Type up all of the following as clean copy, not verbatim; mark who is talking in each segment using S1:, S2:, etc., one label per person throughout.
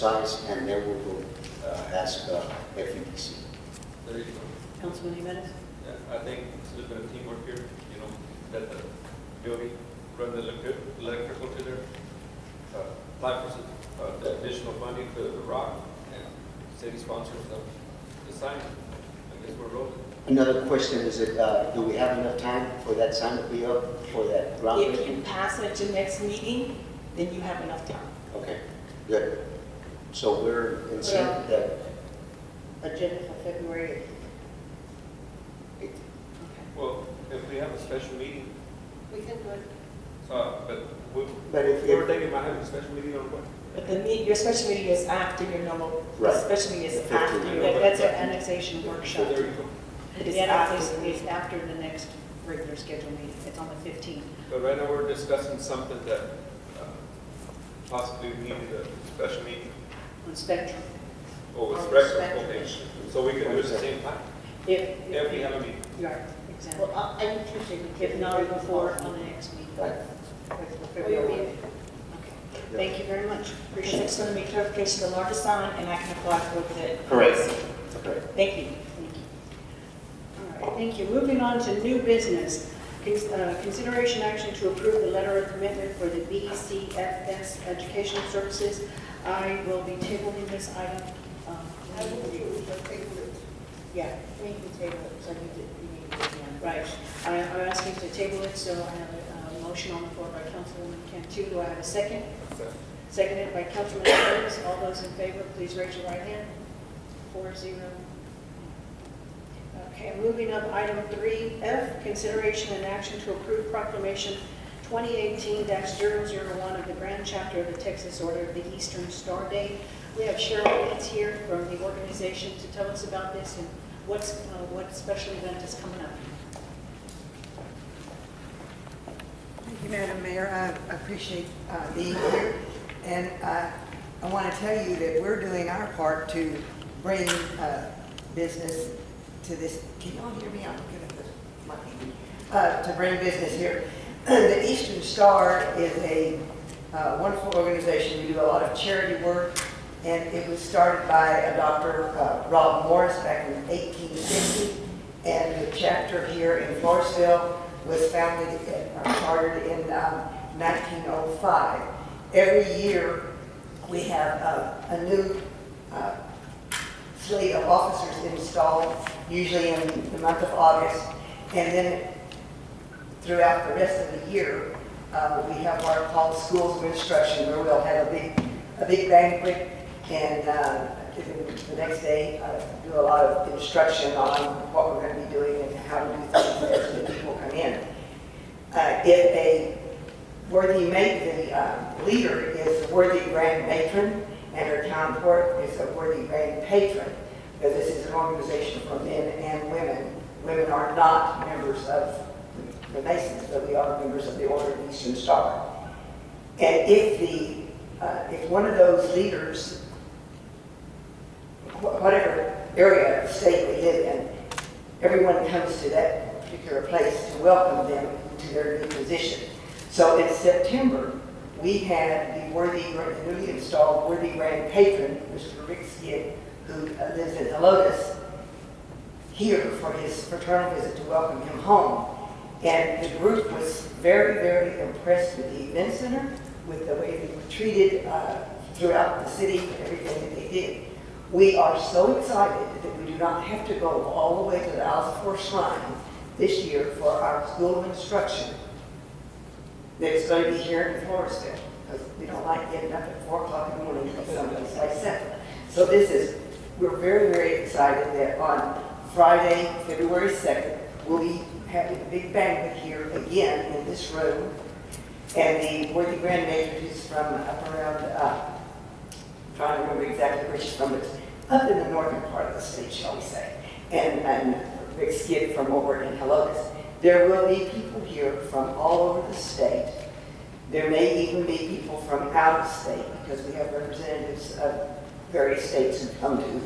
S1: size, and then we'll go ask FEDC.
S2: There you go.
S3: Councilman Jimenez?
S2: Yeah, I think it's a little bit of teamwork here, you know, that the building, run the electrical to there, apply for the additional funding for the rock, and city sponsors the sign. I guess we're rolling.
S1: Another question is that, do we have enough time for that sign to be up for that
S3: If
S1: groundbreaking?
S3: you pass it to next meeting, then you have enough time.
S1: Okay, good. So we're in sync that,
S4: Agenda for February 8th.
S3: Okay.
S2: Well, if we have a special meeting,
S4: We can do it.
S2: but we
S1: if,
S2: were thinking about having a special meeting on what?
S3: But your special meeting is after your normal, the
S1: Right.
S3: special meeting is
S1: 15.
S3: after your,
S4: That's an annexation
S2: So
S4: workshop.
S2: there you go.
S3: it's
S4: The
S3: after.
S4: annexation is after the next regular scheduled meeting. It's on the 15th.
S2: But right now, we're discussing something that possibly needed a special meeting.
S4: On Spectrum.
S2: Oh, it's
S4: On
S2: regular,
S4: Spectrum
S2: okay.
S4: issue.
S2: So we can do it at the same time, if we have a meeting.
S4: Right, exactly.
S5: Well, I need Tuesday.
S4: If not before, on the next meeting.
S1: right,
S4: For
S5: Will
S4: February.
S5: you
S4: Okay. Thank you very much.
S3: Because
S4: Appreciate
S3: it's
S4: it.
S3: going to be clarification of the larger sign, and I can apply for it.
S1: Correct. okay.
S3: Thank you.
S4: Thank you. All right, thank you. Moving on to new business. Consideration action to approve the letter of commitment for the BCFS Educational Services. I will be tabling this item.
S5: I will do the table it.
S4: Yeah,
S5: We need to table it, so we need to do it again.
S4: right. I'm asking to table it, so I have a motion on the floor by Councilwoman Cantu. Do I have a second? Seconded by Councilman Davis. All those in favor, please raise your right hand. 4-0. Okay, moving up, item 3F, consideration and action to approve proclamation 2018-001 of the Grand Chapter of the Texas Order of the Eastern Star Day. We have Cheryl Leeds here from the organization to tell us about this and what special event is coming up.
S6: Thank you, Madam Mayor. I appreciate being here. And I want to tell you that we're doing our part to bring business to this. Can you all hear me? I'm looking at the mic. To bring business here. The Eastern Star is a wonderful organization. We do a lot of charity work. And it was started by a Dr. Rob Morris back in 1850. And the chapter here in Floresville was founded or chartered in 1905. Every year we have a new slate of officers installed, usually in the month of August. And then throughout the rest of the year, we have what are called schools of instruction, where we'll have a big banquet. And the next day, do a lot of instruction on what we're going to be doing and how to do things as the people come in. If a worthy the leader is a worthy grand matron, and her town clerk is a worthy grand patron, because this is an organization for men and women. Women are not members of the Masons, but we are members of the Order of the Eastern Star. And if one of those leaders, whatever area of state we live in, everyone comes to that particular place to welcome them to their new position. So in September, we had the newly installed worthy grand patron, Mr. Rick Skid, who lives in Helotes, here for his fraternal visit to welcome him home. And the group was very, very impressed with the event center, with the way they were treated throughout the city and everything that they did. We are so excited that we do not have to go all the way to the Alzafor Shrine this year for our school of instruction. It's going to be here in Floresville, because we don't like getting up at 4 o'clock in the morning to someplace like that. So we're very, very excited that on Friday, February 2nd, we'll be having a big banquet here again in this room. And the worthy grand matron is from up around, trying to remember exactly where she's from, but up in the northern part of the state, shall we say. And Rick Skid from over in Helotes. There will be people here from all over the state. There may even be people from out of state, because we have representatives of various states who come to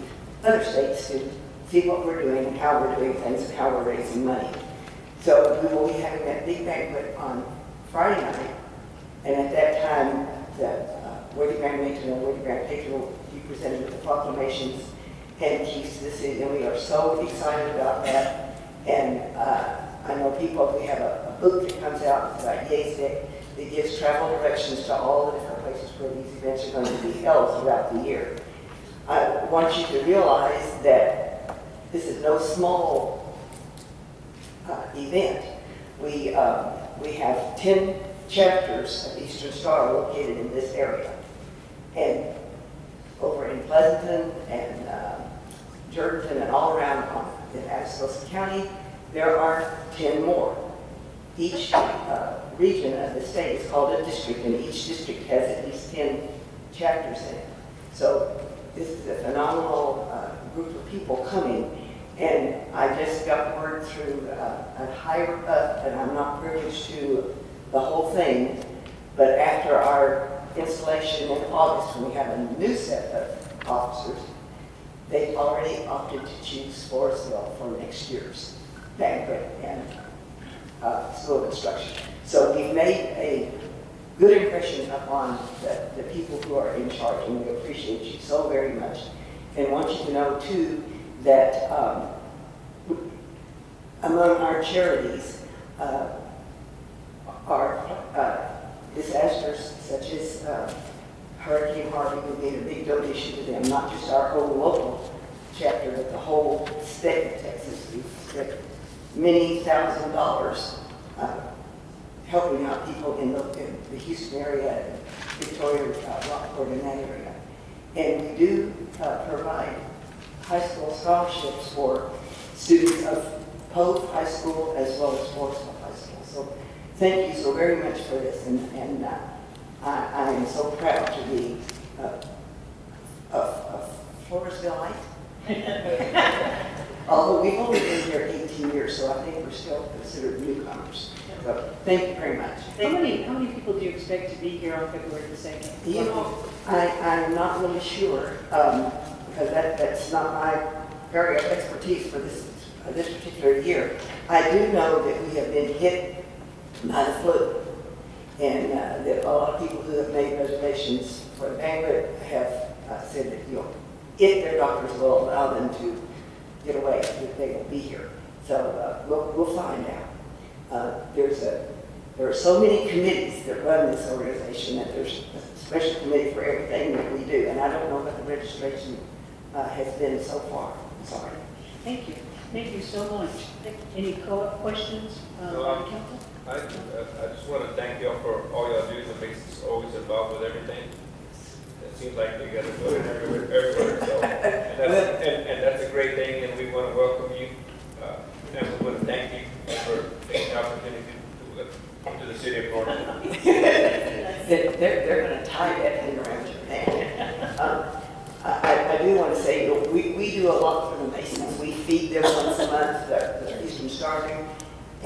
S6: other states to see what we're doing and how we're doing things and how we're raising money. So we will be having that big banquet on Friday night, and at that time, the worthy grand matron and worthy grand patron will presented with the proclamations and keys to the city, and we are so excited about that. And I know people, we have a book that comes out about Yates Day that gives travel directions to all the different places where these events are going to be held throughout the year. I want you to realize that this is no small event. We have 10 chapters of Eastern Star located in this area. And over in Pleasanton and Jordan and all around in Atascosa County, there are 10 more. Each region of the state is called a district, and each district has at least 10 chapters in it. So this is a phenomenal group of people coming. And I just got word through a higher up, and I'm not privileged to the whole thing, but after our installation in August, when we have a new set of officers, they've already opted to choose Floresville for next year's banquet and school of instruction. So we've made a good impression upon the people who are in charge, and we appreciate you so very much. And want you to know, too, that among our charities are disasters such as Hurricane Harvey. We made a big donation to them, not just our own local chapter, but the whole state of Texas. We've spent many $1,000s helping out people in the Houston area, and Victoria, Rockport, in that area. And we do provide high school scholarships for students of Pope High School as well as Floresville High School. So thank you so very much for this, and I am so proud to be a Floresvilleite. Although we've only been here 18 years, so I think we're still considered newcomers. So thank you very much.
S4: How many people do you expect to be here on February the 2nd?
S6: You know, I'm not really sure, because that's not my area of expertise for this particular year. I do know that we have been hit by the flu, and that a lot of people who have made reservations for the banquet have said that, if their doctors will allow them to get away, that they will be here. So we'll find out. There are so many committees that run this organization that there's a special committee for everything that we do, and I don't know what the registration has been so far. I'm sorry.
S4: Thank you. Thank you so much. Any questions
S2: No,
S4: on the council?
S2: I just want to thank y'all for all y'all do. It makes us always involved with everything. It seems like you guys are doing it everywhere. So, and that's a great thing, and we want to welcome you. And we want to thank you for taking the opportunity to come to the city of Florida.
S6: They're going to tie that thing around your neck. I do want to say, we do a lot for the Masons. We feed them once a month, the Eastern Star do,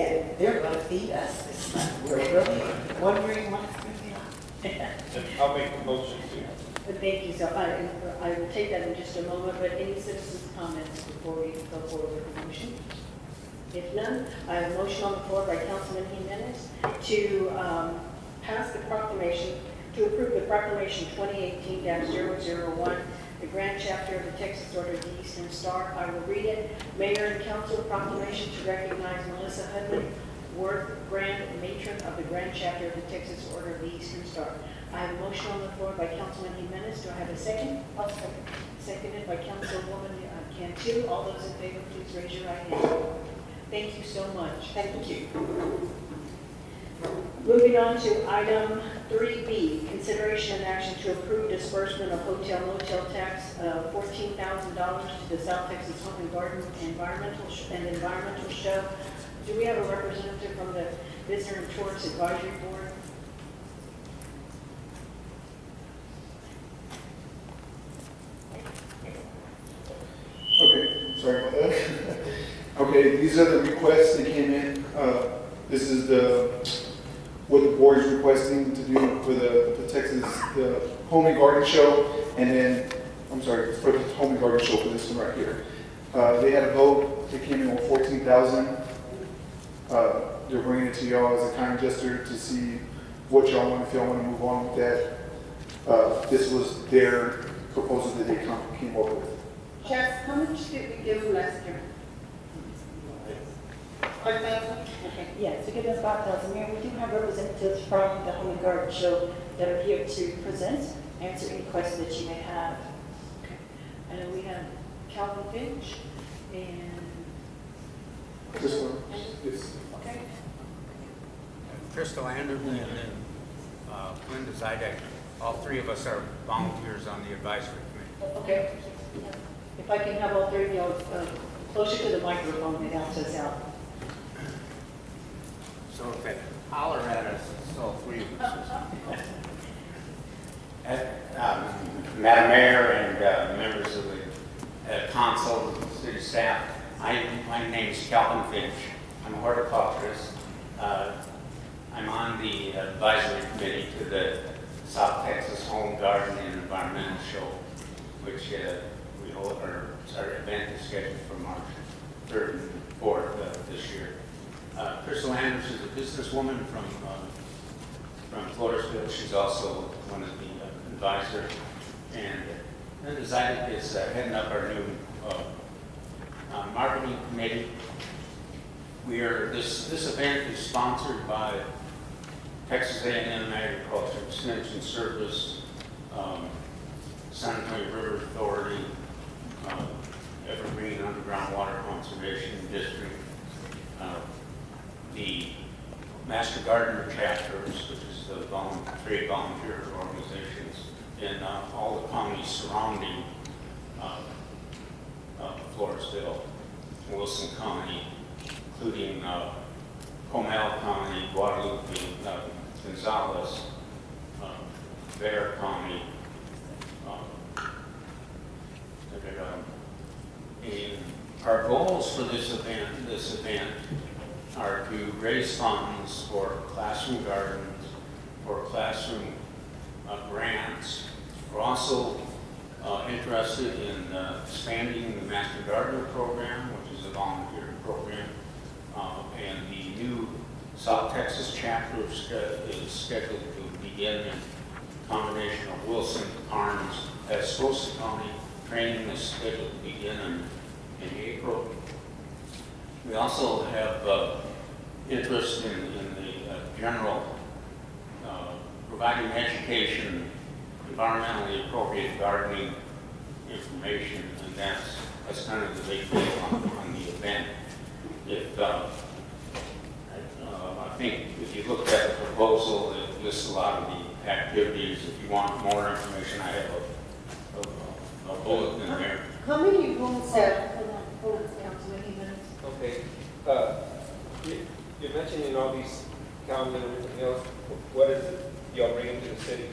S6: and they're going to feed us this month. We're really wondering what it's going to be like.
S2: And I'll make the motion to.
S4: Thank you. So I will take that in just a moment, but any citizens' comments before we go forward with the motion? If none, I have a motion on the floor by Councilman Jimenez to pass the proclamation, to approve the proclamation 2018-001, the Grand Chapter of the Texas Order of the Eastern Star. I will read it. Mayor and Council proclamation to recognize Melissa Hudley, Worth Grand Matron of the Grand Chapter of the Texas Order of the Eastern Star. I have a motion on the floor by Councilman Jimenez. Do I have a second? I'll second. Seconded by Councilwoman Cantu. All those in favor, please raise your right hand. Thank you so much. Thank you. Moving on to item 3B, consideration and action to approve disbursement of hotel motel tax of $14,000 to the South Texas Home and Garden Environmental Show. Do we have a representative from the Visitor and Tourist Advisory Board?
S7: Okay, sorry about that. Okay, these are the requests that came in. This is what the board is requesting to do for the Home and Garden Show, and then, I'm sorry, for the Home and Garden Show for this one right here. They had a vote, they came in with 14,000. They're bringing it to y'all as a kind gesture to see what y'all want, if y'all want to move on with that. This was their proposal that they came up with.
S5: Chef, how much did we give them last year? 5,000? Okay.
S3: Yeah, to give us 5,000. Mayor, we do have representatives from the Home and Garden Show that are here to present, answer any questions that you may have. And then we have Calvin Finch and
S7: This one? Yes.
S3: Okay.
S8: Crystal Anderson and then Linda Zidek. All three of us are volunteers on the advisory committee.
S3: Okay. If I can have all three of y'all closer to the microphone and help us out.
S8: So if they holler at us, it's all three of us. Madam Mayor and members of the council, city staff, my name is Calvin Finch. I'm a horticulturist. I'm on the advisory committee to the South Texas Home Garden and Environmental Show, which we hold, our event is scheduled for March 3rd and 4th this year. Crystal Anderson is a businesswoman from Floresville. She's also one of the advisors. And Linda Zidek is heading up our new marketing committee. This event is sponsored by Texas A&M Agriculture Extension Service, San Antonio River Authority, Evergreen Underground Water Conservation District, the Master Gardener chapters, which is the trade volunteer organizations in all the counties surrounding Floresville, Wilson County, including Comel County, Guadalupe, Gonzales, Bexar County, and our goals for this event are to raise funds for classroom gardens, for classroom grants. We're also interested in expanding the Master Gardener program, which is a volunteer program, and the new South Texas chapter is scheduled to begin in combination of Wilson, Karnes, Escosa County. Training is scheduled to begin in April. We also have interest in the general providing education, environmentally appropriate gardening information, and that's kind of the big thing on the event. I think if you look at the proposal, it lists a lot of the activities. If you want more information, I have a bulletin in there.
S5: How many rooms have, hold on, Councilman,
S2: Okay. You're mentioning all these counties and everything else. What is it y'all bringing to the city?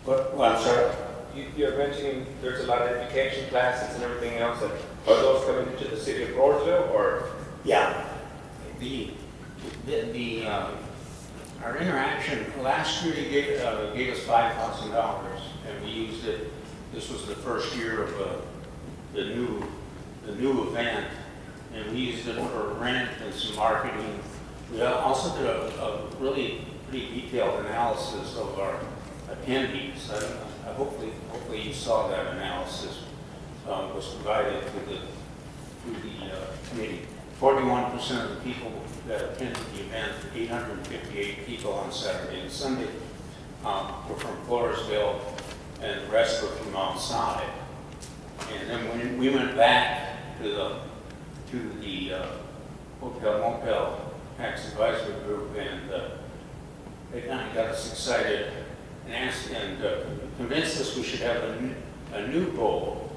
S8: Well, I'm sorry.
S2: You're mentioning there's a lot of education classes and everything else. Are those coming into the city of Floresville or?
S8: Yeah. Our interaction, last year he gave us $5,000 and we used it. This was the first year of the new event, and we used it for rent and some marketing. We also did a really pretty detailed analysis of our attendees. Hopefully you saw that analysis was provided to the committee. 41% of the people that attended the event, 858 people on Saturday and Sunday, were from Floresville, and the rest were from outside. And then when we went back to the Hotel Motel Tax Advisory Group, and they kind of got us excited and asked and convinced us we should have a new goal,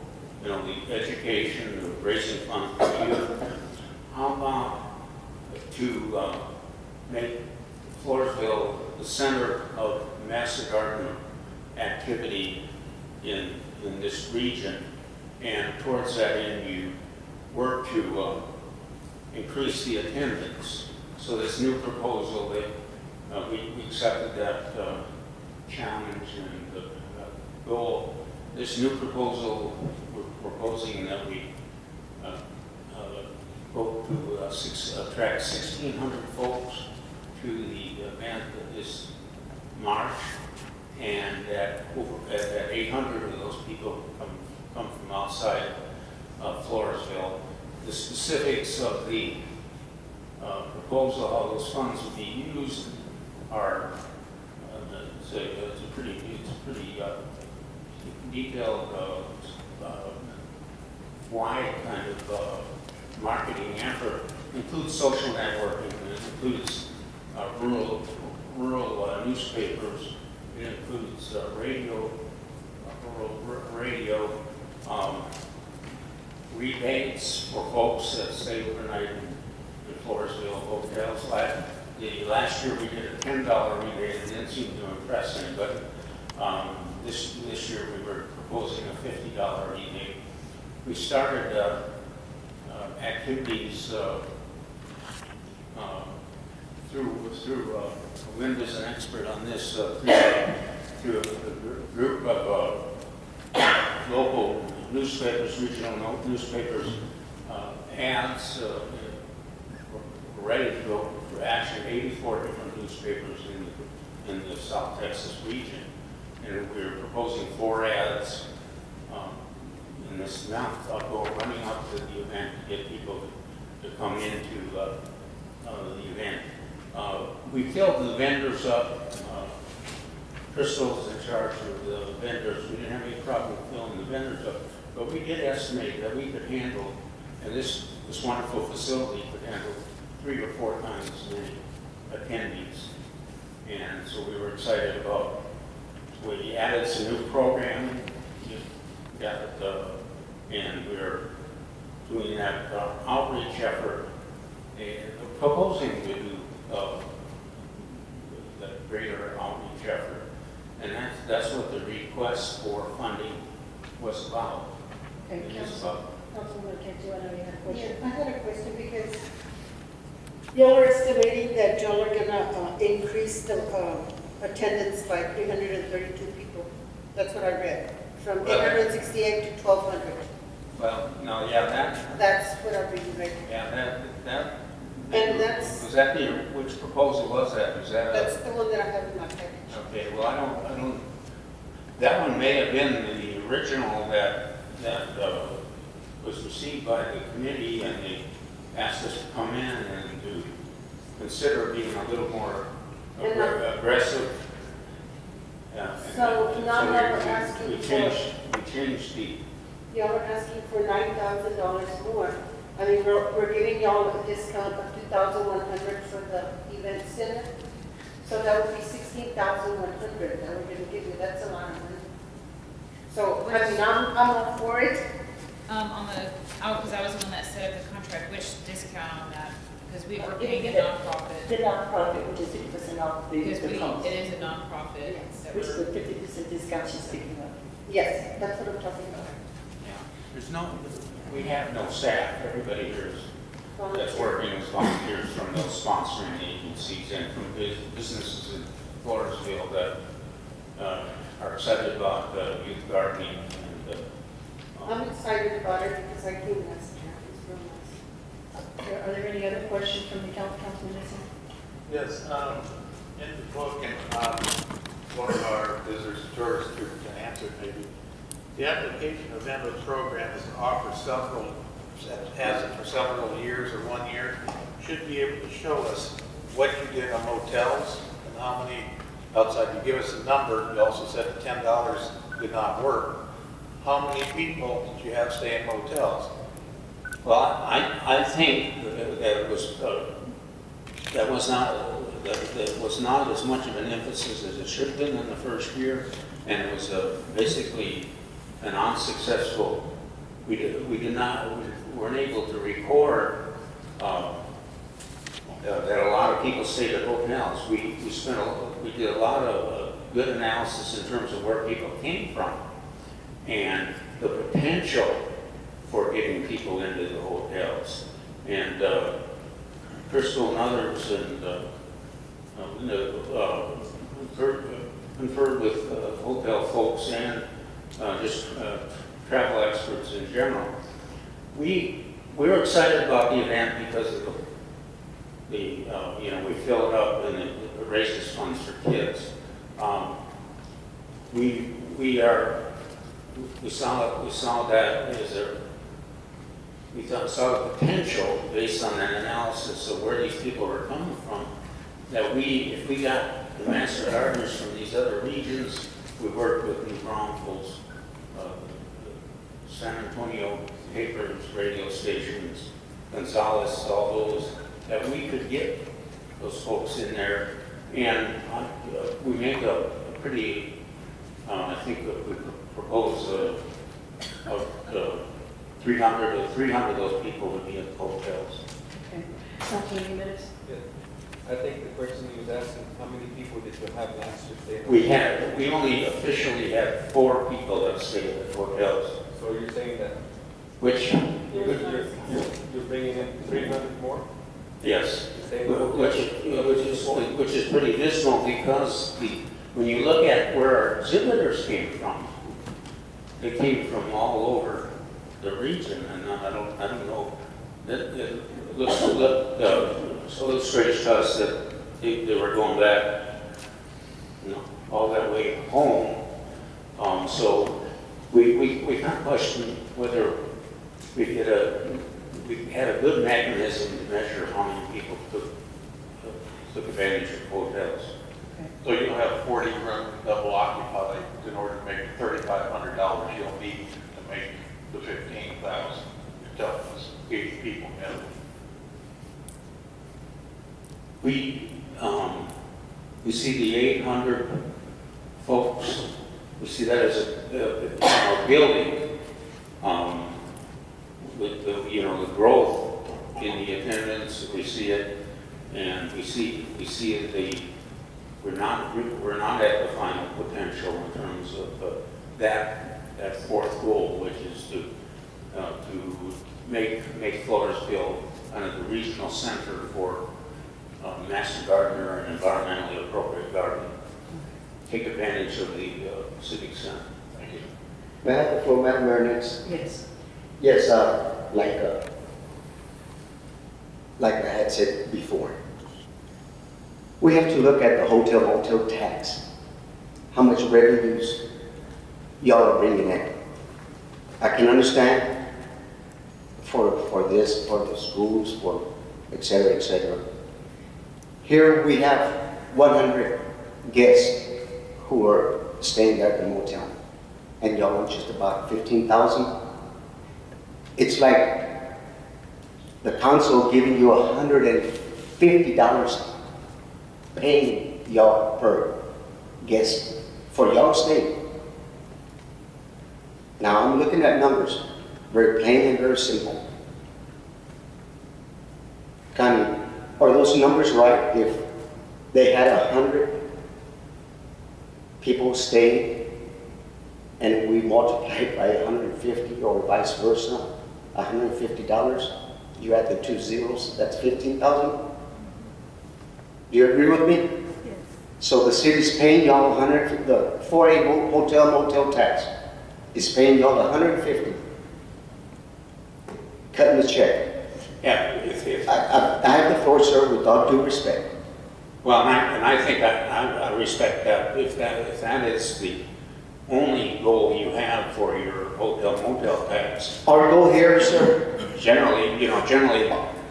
S8: the education, the raising funds for youth. How about to make Floresville the center of Master Gardener activity in this region, and towards that end you work to increase the attendance. So this new proposal that we accepted that challenge and goal. This new proposal, we're proposing that we hope to attract 1,600 folks to the event this March, and that 800 of those people come from outside of Floresville. The specifics of the proposal, how those funds would be used, are it's a pretty detailed, wide kind of marketing effort. Includes social networking, it includes rural newspapers, it includes radio, rural radio rebates for folks that stay overnight in Floresville hotels. Last year we did a $10 rebate, and it didn't seem to impress anybody. This year we were proposing a $50 rebate. We started activities through Linda's an expert on this, through a group of local newspapers, regional newspapers, ads ready to go for action. 84 different newspapers in the South Texas region, and we were proposing 4 ads in this month. I'll go running up to the event to get people to come into the event. We filled the vendors up. Crystal was in charge of the vendors. We didn't have any problem filling the vendors up, but we did estimate that we could handle, and this wonderful facility could handle 3 or 4 times as many attendees. And so we were excited about, we added some new programming, and we're doing that outreach effort, and proposing to do the greater outreach effort. And that's what the request for funding was about.
S4: Okay,
S8: It is about
S4: Councilwoman Cantu, I know you had a question.
S5: Yeah, I had a question because y'all are estimating that y'all are gonna increase the attendance by 332 people. That's what I read, from 868 to 1,200.
S8: well, no, yeah,
S5: That's what I'm reading right now.
S8: that.
S5: And that's-
S8: Was that which proposal was that? Was that
S5: That's the one that I have in my package.
S8: Okay, well, I don't, that one may have been the original that was received by the committee, and they asked us to come in and to consider being a little more aggressive. Yeah, and
S5: So now
S8: we-
S5: y'all are asking
S8: we
S5: for-
S8: changed the,
S5: Y'all are asking for $9,000 more. I mean, we're giving y'all a discount of $2,100 for the event center. So that would be $16,100 that we're gonna give you. That's a lot of money. So, I mean, I'm all for it.
S9: Because I was the one that set up the contract, which discount on that? Because we were
S3: You
S9: paying a
S3: get
S9: nonprofit.
S3: The nonprofit, which is 50% off
S9: Because
S3: the cost,
S9: it is a nonprofit.
S5: Yes.
S9: that
S3: which is
S9: we're-
S3: the 50% discount she's speaking of.
S5: Yes, that's what I'm talking about.
S8: yeah, we have no staff. Everybody here that's working as volunteers from those sponsoring agencies and from businesses in Floresville that are excited about youth gardening. And,
S5: I'm excited about it because I came last year. It was real nice.
S3: Are there any other questions from the councilman?
S10: Yes, in the book, and one of our visitors, tourists who can answer maybe, the application of vendor program is offered has it for several years or 1 year, should be able to show us what you did on hotels and how many outside. You give us a number, you also said the $10 did not work. How many people did you have stay in hotels?
S8: well, I think that was not as much of an emphasis as it should have been in the first year, and it was basically an unsuccessful. We weren't able to record that a lot of people stayed at hotels. We did a lot of good analysis in terms of where people came from and the potential for getting people into the hotels. And Crystal and others conferred with hotel folks and just travel experts in general. We were excited about the event because of we fill it up and it raises funds for kids. we saw that as saw the potential based on that analysis of where these people were coming from, that if we got the master gardeners from these other regions, we worked with New Braunfels, San Antonio papers, radio stations, Gonzales, all those, that we could get those folks in there. And we make a pretty, I think we propose 300 of those people would be in hotels.
S4: Okay. Councilman Jimenez?
S2: I think the question he was asking, how many people did you have last year stay?
S8: We only officially had 4 people that stayed at hotels,
S2: So you're saying that
S8: which,
S2: you're bringing in 300 more?
S8: yes,
S2: Stay in the
S8: which is pretty dismal, because when you look at where our exhibitors came from, they came from all over the region, and I don't know. It looks strange to us that they were going back, all that way home. So we kind of question whether we had a good mechanism to measure how many people took advantage of hotels.
S10: So you'll have 40 rooms double occupied in order to make $3,500 you'll need to make the 15,000. You're telling us 80 people minimum.
S8: We see the 800 folks, we see that as a building, with the growth in the attendance, we see it, and we see it, we're not at the final potential in terms of that fourth goal, which is to make Floresville kind of the regional center for master gardener and environmentally appropriate gardening. Take advantage of the civic center. Thank you.
S1: May I have the floor, Madam Mayor, next?
S4: Yes.
S1: Yes, like I had said before, we have to look at the hotel motel tax. How much revenues y'all are bringing in. I can understand for this, for the schools, for et cetera, et cetera. Here we have 100 guests who are staying at the motel, and y'all want just about 15,000. It's like the council giving you $150 paying y'all per guest for y'all stay. Now I'm looking at numbers, very plain and very simple. Connie, are those numbers right? If they had 100 people staying and we multiply it by 150 or vice versa, $150, you add the 2 zeros, that's 15,000? Do you agree with me?
S4: Yes.
S1: So the city's paying y'all the 4A hotel motel tax is paying y'all 150. Cutting the check.
S8: Yeah,
S1: I have the floor, sir, with all due respect.
S8: well, and I think I respect that. If that is the only goal you have for your hotel motel tax,
S1: Our goal here, sir,
S8: generally.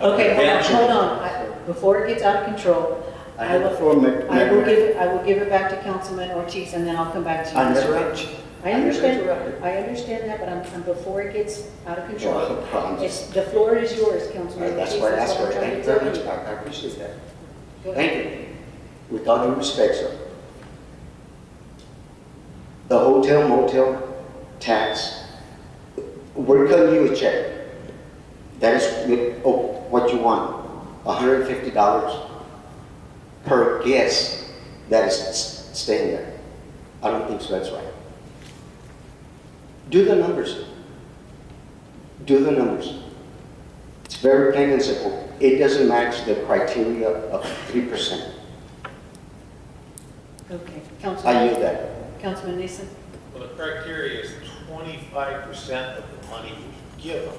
S4: Okay, hold on. Before it gets out of control,
S1: I have the floor, Madam Mayor.
S4: I will give it back to Councilman Ortiz, and then I'll come back to you.
S1: I
S4: Mr.
S1: never-
S4: Finch. I
S1: I never
S4: understand,
S1: interrupted.
S4: I understand that, but I'm before it gets out of control.
S1: Well, no problem.
S4: The floor is yours, Councilman
S1: That's
S4: Ortiz.
S1: why I asked for
S4: what
S1: it.
S4: I'm
S1: Thank you
S4: trying
S1: very
S4: to
S1: much.
S4: tell
S1: I appreciate that.
S4: you. Go
S1: Thank
S4: ahead.
S1: you. With all due respect, sir. The hotel motel tax, we're cutting you a check. That is what you want, $150 per guest that is staying there. I don't think so, that's right. Do the numbers. Do the numbers. It's very plain and simple. It doesn't match the criteria of 3%.
S4: Okay,
S1: I
S4: Councilman,
S1: yield that.
S4: Councilman Neeson.
S10: Well, the criteria is 25% of the money we give them.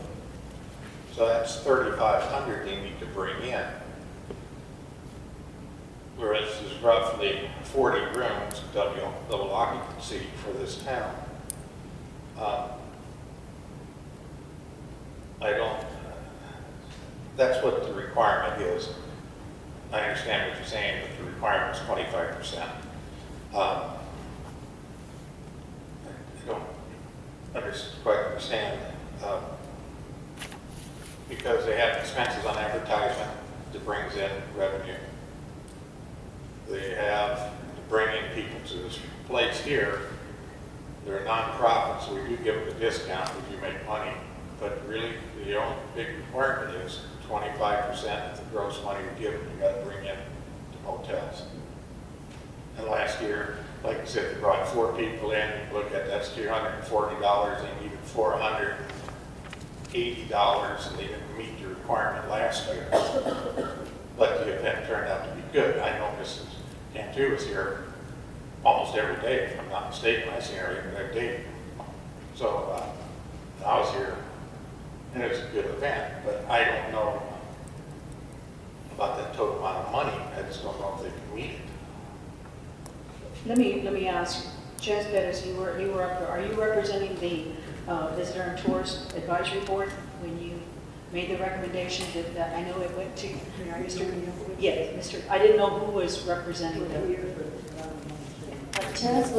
S10: So that's 3,500 they need to bring in. whereas there's roughly 40 rooms, double occupancy for this town. That's what the requirement is. I understand what you're saying, but the requirement is 25%. I don't quite understand, because they have expenses on advertisement that brings in revenue. They have to bring in people to this place here. They're a nonprofit, so we do give them a discount, we do make money. But really, the only big requirement is 25% of the gross money we give them, you gotta bring in to hotels. And last year, like I said, they brought 4 people in, you look at that's $240, and even $480, and they didn't meet the requirement last year. But the event turned out to be good. I know Mrs. Cantu was here almost every day, if I'm not mistaken. I seen her every day. So I was here, and it was a good event, but I don't know about that total amount of money. I just don't know if they can meet it.
S4: Let me ask, Chaz Bettis, you were up there. Are you representing the Visitor and Tourist Advisory Board when you made the recommendation that I know it went to Mr. Yes, Mr. I didn't know who was representing them.
S3: Chaz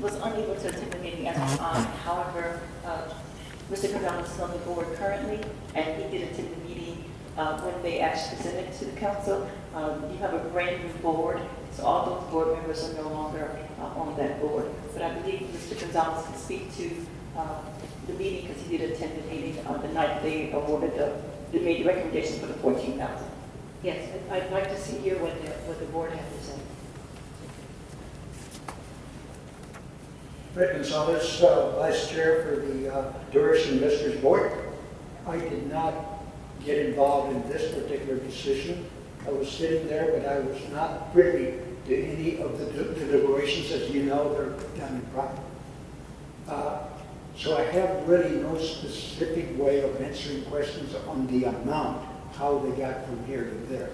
S3: was unable to attend the meeting at the time. However, Mr. Gonzalez is on the board currently, and he did attend the meeting when they actually presented to the council. You have a brand new board, so all those board members are no longer on that board. But I believe Mr. Gonzalez can speak to the meeting because he did attend the meeting the night they awarded they made the recommendation for the 14,000.
S4: Yes, I'd like to hear what the board had to say.
S11: Fred Gonzalez, Vice Chair for the Tourist and Visitors Board. I did not get involved in this particular decision. I was sitting there, but I was not privy to any of the deliberations. As you know, they're done in private. So I have really no specific way of answering questions on the amount, how they got from here to there.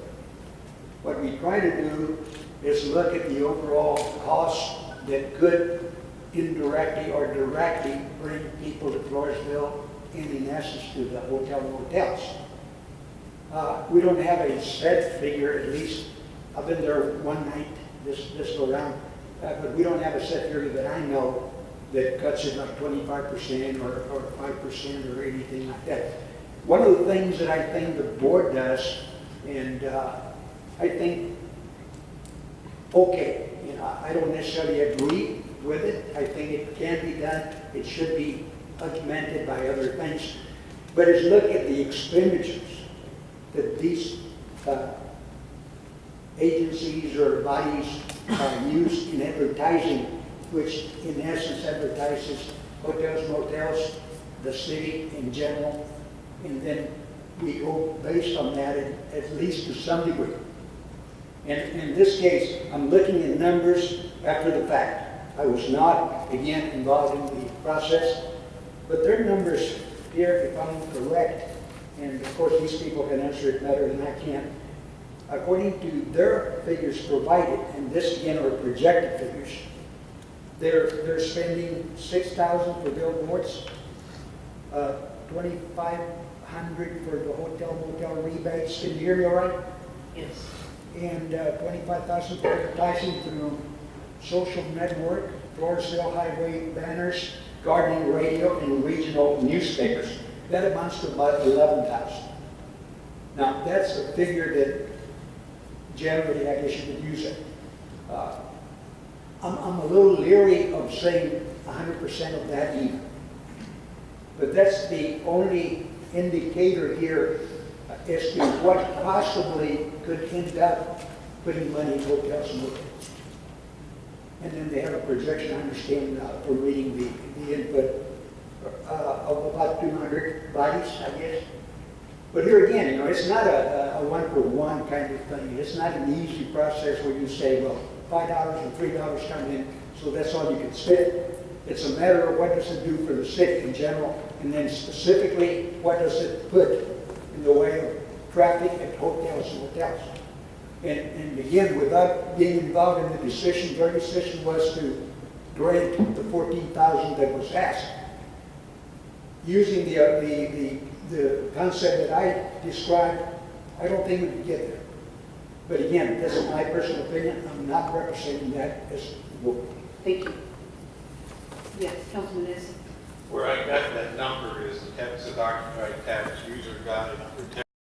S11: What we try to do is look at the overall cost that could indirectly or directly bring people to Floresville and in essence to the hotels. We don't have a set figure, at least I've been there one night this go around, but we don't have a set figure that I know that cuts it like 25% or 5% or anything like that. One of the things that I think the board does, and I think, okay, I don't necessarily agree with it. I think it can be done. It should be augmented by other things. But is look at the expenditures that these agencies or bodies use in advertising, which in essence advertises hotels, motels, the city in general, and then we go based on that at least to some degree. And in this case, I'm looking at numbers after the fact. I was not, again, involved in the process, but their numbers here, if I'm correct, and of course these people can answer it better than I can, according to their figures provided, and this again are projected figures, they're spending $6,000 for billboards, $2,500 for the motel rebates. Can you hear me all right?
S4: Yes.
S11: And $25,000 for advertising through social network, Floresville highway banners, gardening radio, and regional newspapers. That amounts to about $11,000. Now, that's a figure that generally, I guess you could use it. I'm a little leery of saying 100% of that either. But that's the only indicator here as to what possibly could end up putting money in hotels and motels. And then they have a projection, I understand, for reading the input of about 200 bodies, I guess. But here again, it's not a one-for-one kind of thing. It's not an easy process where you say, well, $5 and $3 come in, so that's all you can spend. It's a matter of what does it do for the city in general, and then specifically, what does it put in the way of traffic at hotels and hotels. And again, without being involved in the decision, their decision was to grant the 14,000 that was asked. Using the concept that I described, I don't think we could get there. But again, this is my personal opinion. I'm not representing that as the board.
S4: Thank you. Yes, Councilman Ness.
S10: Where I got that number is the tax occupied tax user guide number 10.